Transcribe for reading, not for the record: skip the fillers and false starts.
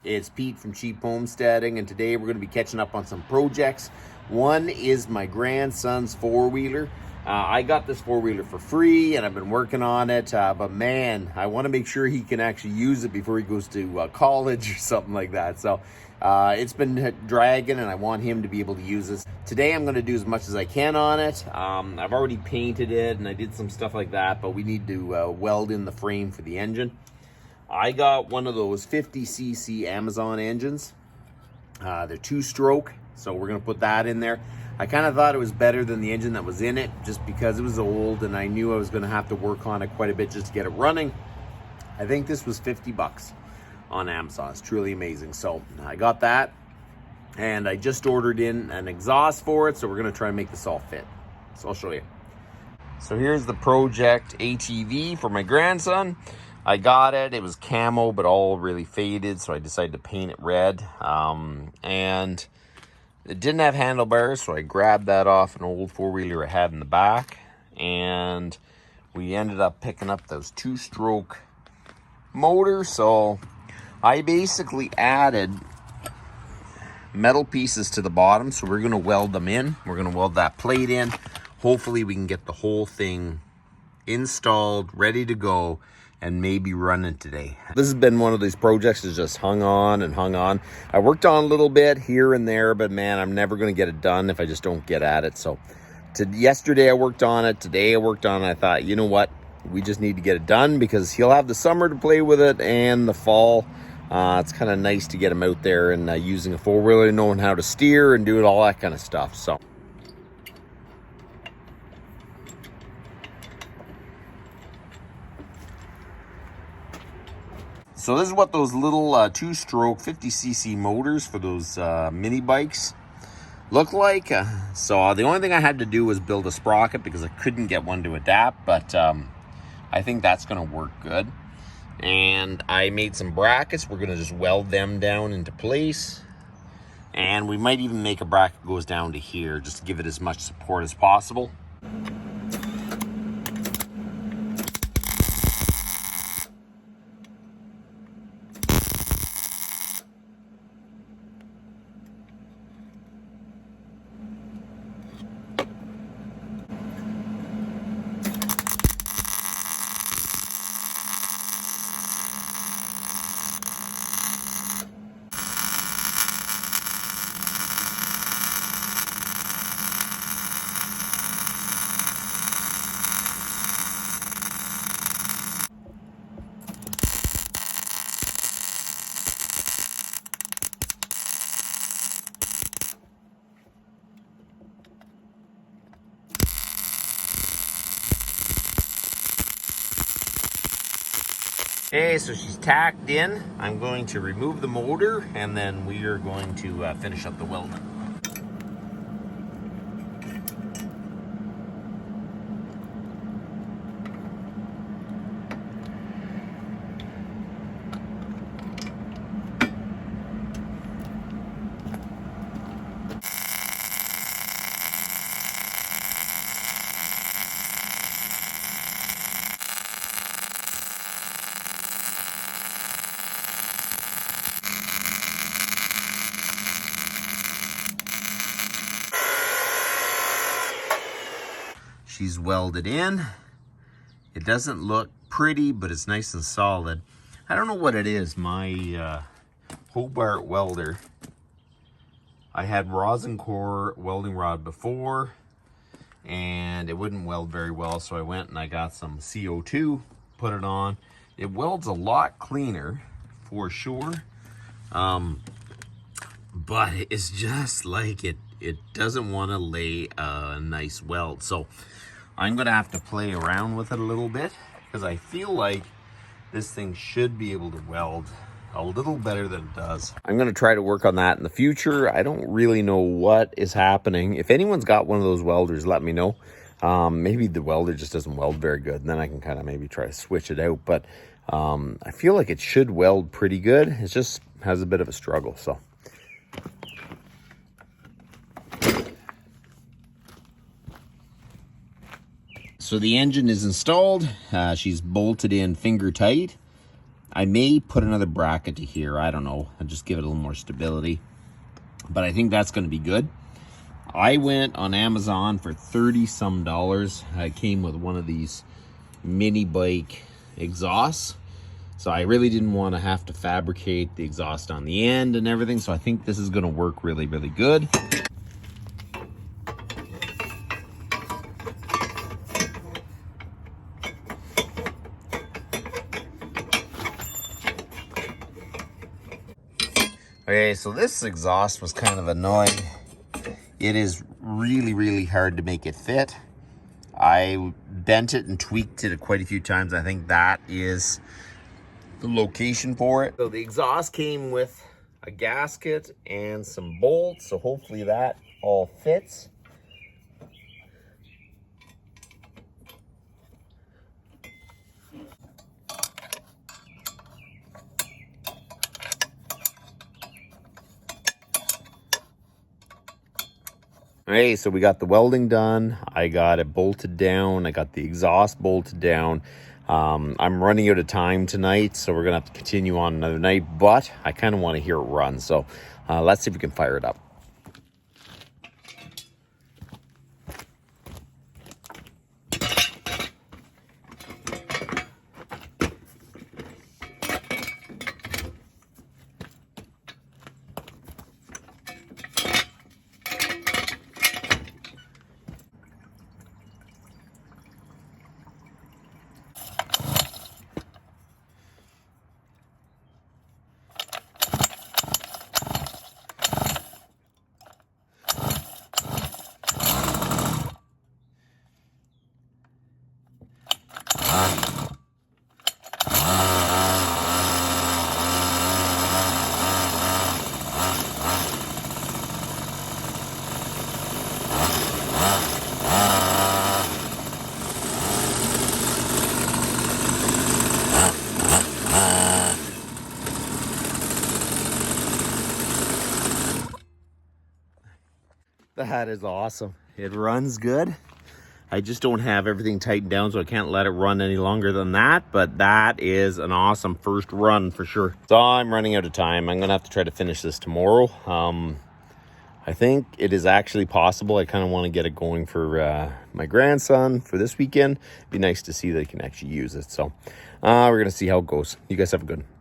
It's Pete from Cheap Homesteading, and today we're going to be catching up on some projects. One is my grandson's four-wheeler. I got this four-wheeler for free, and I've been working on it, but man, I want to make sure he can actually use it before he goes to college or something like that. So it's been dragging, and I want him to be able to use this. Today I'm going to do as much as I can on it. I've already painted it, and I did some stuff like that, but we need to weld in the frame for the engine. I got one of those 50cc Amazon engines. They're two-stroke, so we're going to put that in there. I kind of thought it was better than the engine that was in it just because it was old and I knew I was going to have to work on it quite a bit just to get it running. I think this was 50 bucks on Amazon. It's truly amazing. So I got that, and I just ordered in an exhaust for it, so we're going to try and make this all fit. So I'll show you. So here's the Project ATV for my grandson. I got it. It was camo, but all really faded, so I decided to paint it red. And it didn't have handlebars, so I grabbed that off an old four-wheeler I had in the back. And we ended up picking up those two-stroke motors. So I basically added metal pieces to the bottom, so we're going to weld them in. We're going to weld that plate in. Hopefully we can get the whole thing installed, ready to go, and maybe running today. This has been one of these projects that's just hung on and hung on. I worked on a little bit here and there, but man, I'm never going to get it done if I just don't get at it. So yesterday I worked on it. Today I worked on it. I thought, you know what? We just need to get it done because he'll have the summer to play with it and the fall. It's kind of nice to get him out there and using a four-wheeler, knowing how to steer and doing all that kind of stuff. So this is what those little two-stroke 50cc motors for those mini bikes look like. So the only thing I had to do was build a sprocket because I couldn't get one to adapt, but I think that's going to work good. And I made some brackets. We're going to just weld them down into place. And we might even make a bracket that goes down to here just to give it as much support as possible. Okay, so she's tacked in. I'm going to remove the motor, and then we are going to finish up the welding. She's welded in. It doesn't look pretty, but it's nice and solid. I don't know what it is. My Hobart welder, I had rosin core welding rod before, and it wouldn't weld very well, so I went and I got some CO2, put it on. It welds a lot cleaner, for sure, but it's just like it doesn't want to lay a nice weld. So I'm going to have to play around with it a little bit because I feel like this thing should be able to weld a little better than it does. I'm going to try to work on that in the future. I don't really know what is happening. If anyone's got one of those welders, let me know. Maybe the welder just doesn't weld very good, and then I can kind of maybe try to switch it out. But I feel like it should weld pretty good. It just has a bit of a struggle, so. So the engine is installed. She's bolted in finger tight. I may put another bracket to here. I don't know. I'll just give it a little more stability. But I think that's going to be good. I went on Amazon for $30-some. I came with one of these Minibike exhausts. So I really didn't want to have to fabricate the exhaust on the end and everything. So I think this is going to work really, really good. Okay, so this exhaust was kind of annoying. It is really, really hard to make it fit. I bent it and tweaked it quite a few times. I think that is the location for it. So the exhaust came with a gasket and some bolts, so hopefully that all fits. Okay, so we got the welding done. I got it bolted down. I got the exhaust bolted down. I'm running out of time tonight, so we're gonna have to continue on another night, but I kind of want to hear it run. So let's see if we can fire it up. That is awesome. It runs good. I just don't have everything tightened down, so I can't let it run any longer than that, but that is an awesome first run for sure. So I'm running out of time. I'm gonna have to try to finish this tomorrow. I think it is actually possible. I kind of want to get it going for my grandson for this weekend. It'd be nice to see that he can actually use it. So we're gonna see how it goes. You guys have a good one.